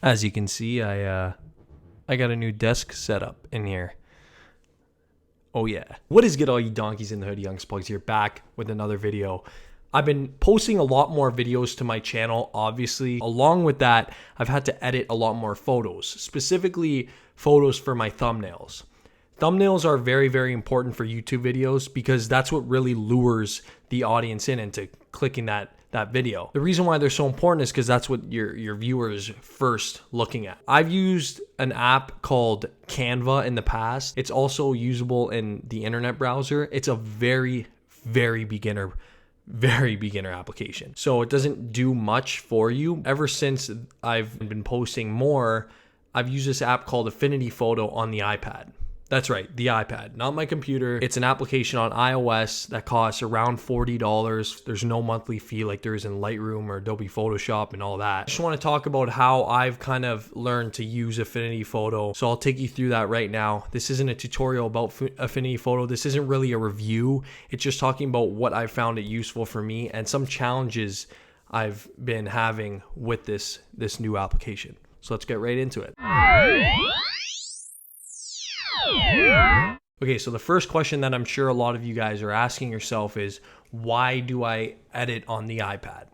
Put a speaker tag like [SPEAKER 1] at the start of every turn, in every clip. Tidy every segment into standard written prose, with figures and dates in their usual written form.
[SPEAKER 1] As you can see, I got a new desk set up in here. Oh yeah. What is good, all you donkeys in the hoodie? Young Spugs here, back with another video. I've been posting a lot more videos to my channel, obviously. Along with that, I've had to edit a lot more photos, specifically photos for my thumbnails. Thumbnails are very, very important for YouTube videos because that's what really lures the audience in into clicking that video. The reason why they're so important is because that's what your viewers first looking at. I've used an app called Canva in the past. It's also usable in the internet browser. It's a very, very beginner application. So it doesn't do much for you. Ever since I've been posting more, I've used this app called Affinity Photo on the iPad. That's right, the iPad, not my computer. It's an application on iOS that costs around $40. There's no monthly fee like there is in Lightroom or Adobe Photoshop and all that. I just want to talk about how I've kind of learned to use Affinity Photo. So I'll take you through that right now. This isn't a tutorial about Affinity Photo. This isn't really a review. It's just talking about what I found it useful for me and some challenges I've been having with this new application. So let's get right into it. Okay, so the first question that I'm sure a lot of you guys are asking yourself is, why do I edit on the iPad?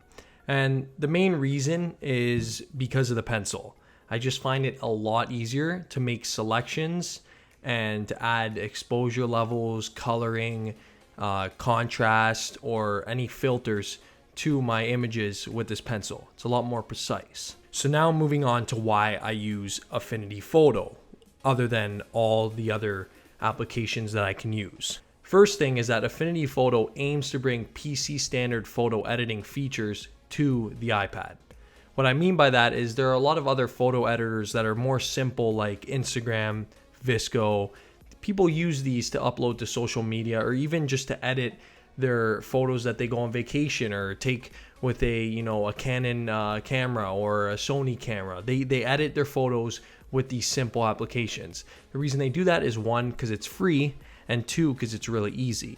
[SPEAKER 1] And the main reason is because of the pencil. I just find it a lot easier to make selections and to add exposure levels, coloring, contrast, or any filters to my images with this pencil. It's a lot more precise. So now moving on to why I use Affinity Photo, other than all the other applications that I can use. First thing is that Affinity Photo aims to bring PC standard photo editing features to the iPad. What I mean by that is there are a lot of other photo editors that are more simple, like Instagram, Visco. People use these to upload to social media or even just to edit their photos that they go on vacation or take with a Canon camera or a Sony camera. They edit their photos with these simple applications. The reason they do that is one, because it's free, and two, because it's really easy.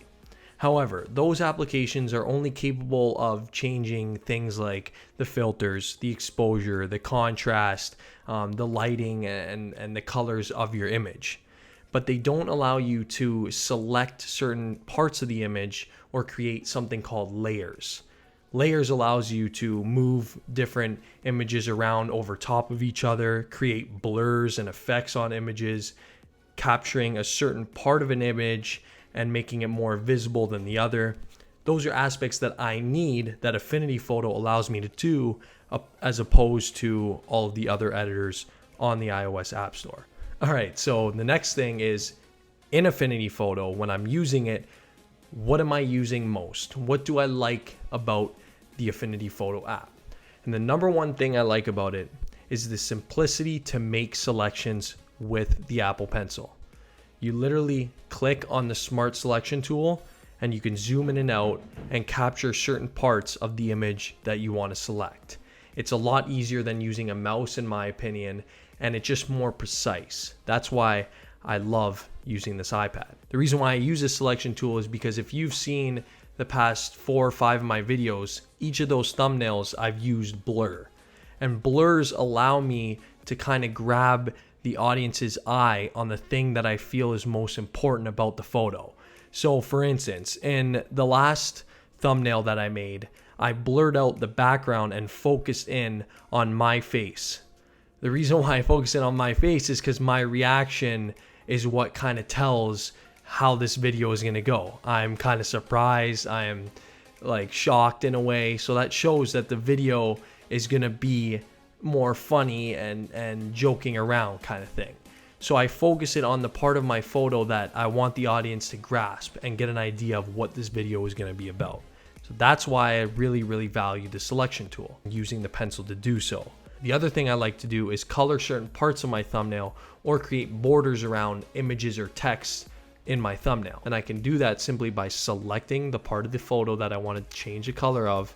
[SPEAKER 1] However, those applications are only capable of changing things like the filters, the exposure, the contrast, the lighting, and the colors of your image. But they don't allow you to select certain parts of the image or create something called layers. Layers allows you to move different images around over top of each other, create blurs and effects on images, capturing a certain part of an image and making it more visible than the other. Those are aspects that I need that Affinity Photo allows me to do, as opposed to all of the other editors on the iOS App Store. All right, so the next thing is, in Affinity Photo, when I'm using it, what am I using most? What do I like about the Affinity Photo app? And the number one thing I like about it is the simplicity to make selections with the Apple Pencil. You literally click on the Smart Selection tool and you can zoom in and out and capture certain parts of the image that you want to select. It's a lot easier than using a mouse, in my opinion, and it's just more precise. That's why I love using this iPad. The reason why I use this selection tool is because if you've seen the past 4 or 5 of my videos, each of those thumbnails I've used blur. And blurs allow me to kind of grab the audience's eye on the thing that I feel is most important about the photo. So for instance, in the last thumbnail that I made, I blurred out the background and focused in on my face. The reason why I focus in on my face is because my reaction is what kind of tells how this video is going to go. I'm kind of surprised. I am like shocked in a way. So that shows that the video is going to be more funny and joking around kind of thing. So I focus it on the part of my photo that I want the audience to grasp and get an idea of what this video is going to be about. So that's why I really, really value the selection tool, using the pencil to do so. The other thing I like to do is color certain parts of my thumbnail or create borders around images or text in my thumbnail. And I can do that simply by selecting the part of the photo that I want to change the color of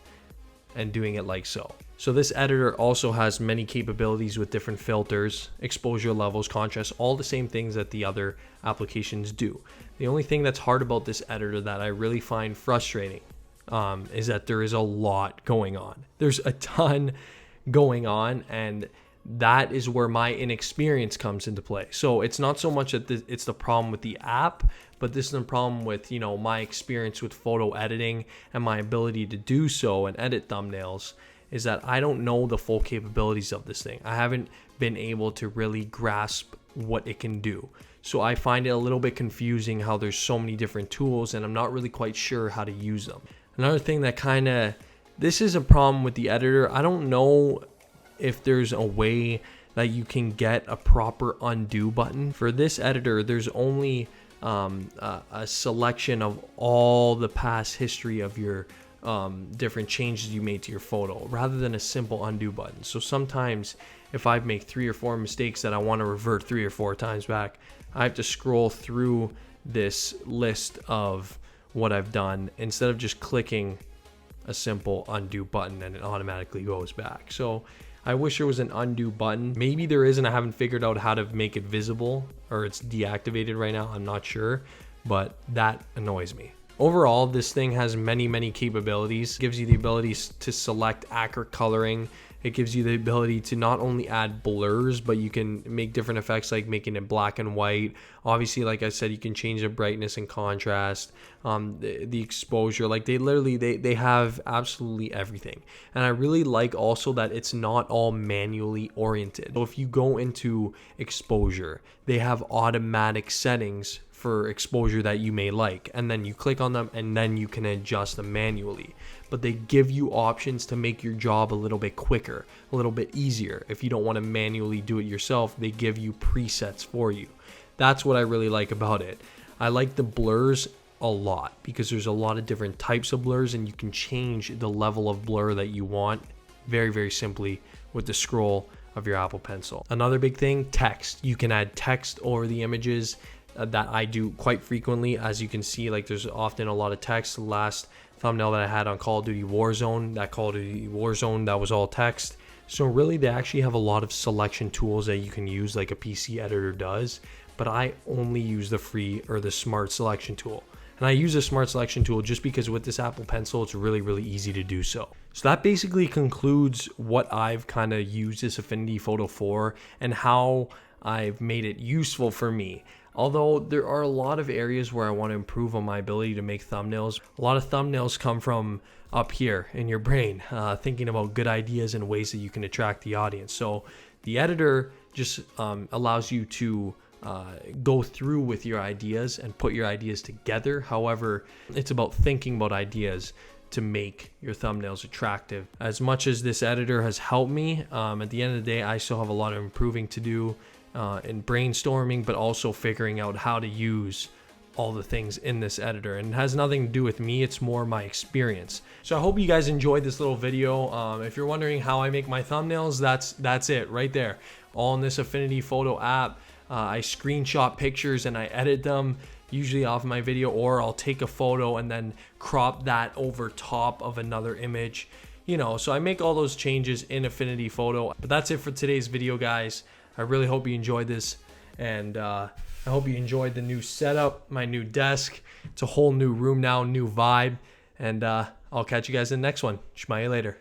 [SPEAKER 1] and doing it like so. So this editor also has many capabilities with different filters, exposure levels, contrast, all the same things that the other applications do. The only thing that's hard about this editor that I really find frustrating is that there is a lot going on. There's a ton going on, and that is where my inexperience comes into play. So it's not so much that it's the problem with the app, but this is the problem with, you know, my experience with photo editing and my ability to do so and edit thumbnails, is that I don't know the full capabilities of this thing. I haven't been able to really grasp what it can do. So I find it a little bit confusing how there's so many different tools and I'm not really quite sure how to use them. Another thing that this is a problem with the editor. I don't know if there's a way that you can get a proper undo button. For this editor, there's only a selection of all the past history of your different changes you made to your photo, rather than a simple undo button. So sometimes if I make 3 or 4 mistakes that I want to revert 3 or 4 times back, I have to scroll through this list of what I've done instead of just clicking a simple undo button and it automatically goes back. So I wish there was an undo button. Maybe there is, and I haven't figured out how to make it visible, or it's deactivated right now. I'm not sure, but that annoys me. Overall, this thing has many capabilities. It gives you the ability to select accurate coloring. It gives you the ability to not only add blurs, but you can make different effects like making it black and white. Obviously, like I said, you can change the brightness and contrast, the exposure. Like they have absolutely everything. And I really like also that it's not all manually oriented. So if you go into exposure, they have automatic settings for exposure that you may like, and then you click on them and then you can adjust them manually. But they give you options to make your job a little bit quicker, a little bit easier. If you don't want to manually do it yourself, they give you presets for you. That's what I really like about it. I like the blurs a lot because there's a lot of different types of blurs and you can change the level of blur that you want very simply with the scroll of your Apple Pencil. Another big thing, text. You can add text over the images. That I do quite frequently. As you can see, like there's often a lot of text. The last thumbnail that I had on Call of Duty Warzone, that was all text. So really they actually have a lot of selection tools that you can use like a PC editor does, but I only use the free or the smart selection tool. And I use the smart selection tool just because with this Apple Pencil, it's really easy to do so. So that basically concludes what I've kind of used this Affinity Photo for and how I've made it useful for me. Although there are a lot of areas where I want to improve on my ability to make thumbnails. A lot of thumbnails come from up here in your brain, thinking about good ideas and ways that you can attract the audience. So the editor just allows you to go through with your ideas and put your ideas together. However, it's about thinking about ideas to make your thumbnails attractive. As much as this editor has helped me, at the end of the day, I still have a lot of improving to do. In brainstorming, but also figuring out how to use all the things in this editor. And it has nothing to do with me, it's more my experience. So I hope you guys enjoyed this little video. If you're wondering how I make my thumbnails, that's it right there. All in this Affinity Photo app. I screenshot pictures and I edit them usually off my video, or I'll take a photo and then crop that over top of another image. You know, so I make all those changes in Affinity Photo. But that's it for today's video, guys. I really hope you enjoyed this, and I hope you enjoyed the new setup, my new desk. It's a whole new room now, new vibe, and I'll catch you guys in the next one. Shmaya later.